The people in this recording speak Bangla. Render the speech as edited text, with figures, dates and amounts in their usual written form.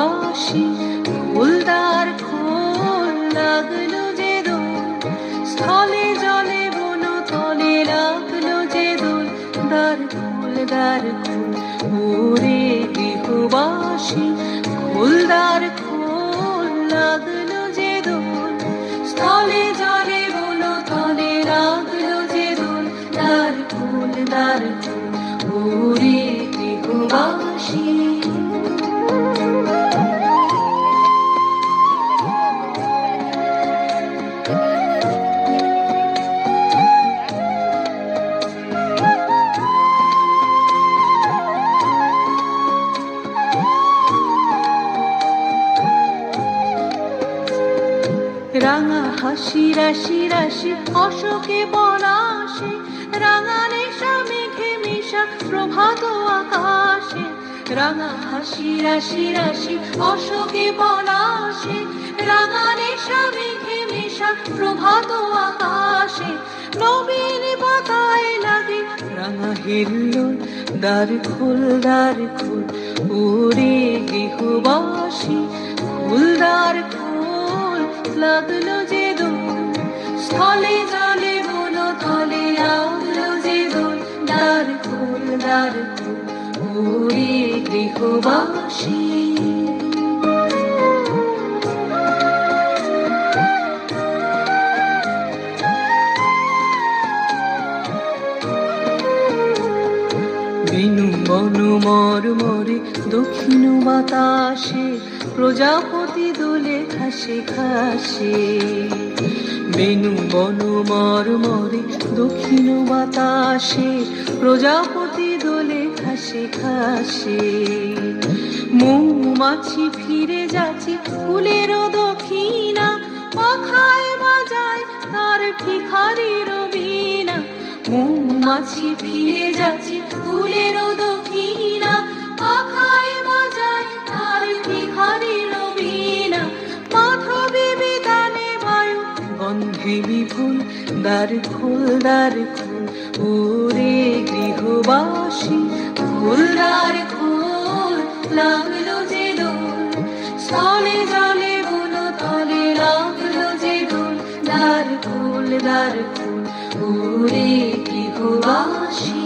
গৃহবাসী ফুলদার খোল লাগলো যে দোল স্থলে জলে বন তলে লাগলো যে দোল দার খোল ওরে গৃহবাসী ফুলদার খোল লাগলো যে দোল স্থলে জলে বন তলে লাগলো যে দোল দার খোল ওরে গৃহবাসী রাঙা হাসি রাশি রাশি অশোকে পলাশে রাঙা নেশা মেঘে মিশা প্রভাত আকাশে রাঙা হাসি রাশি রাশি অশোকে পলাশে রাঙা নেশা মেঘে মিশা প্রভাত আকাশে নবীন পাতায় লাগে রাঙা হিল্লোল দ্বার খোল ওরে গৃহবাসী ফুলদার খোল লাগলো যে দোল স্থলে জলে বন তলে লাগলো যে দোল দ্বার খোল ওরে গৃহবাসী বেনু বন মরে দক্ষিণ বাতাসে প্রজাপতি দোলে ঘাসে বেনু বন মরে দক্ষিণ বাতাসে প্রজাপতি দোলে ঘাসে মৌমাছি ফিরে যাচ্ছে ফুলের দক্ষিণা পাখায় বাজায় তার ভিখারির বীণা মৌমাছি ফিরে যাচ্ছে ফুলের দক্ষিণা পাখায় বাজায় তার ভিখারির বীণা মাধবী বিতানে বায়ু গন্ধে বিপুল দ্বার খোল ওরে গৃহবাসী ফুলদার খোল লাগলো যে দোল স্থলে জলে বন তলে লাগলো যে দোল দ্বার খোল ওরে গৃহবাসী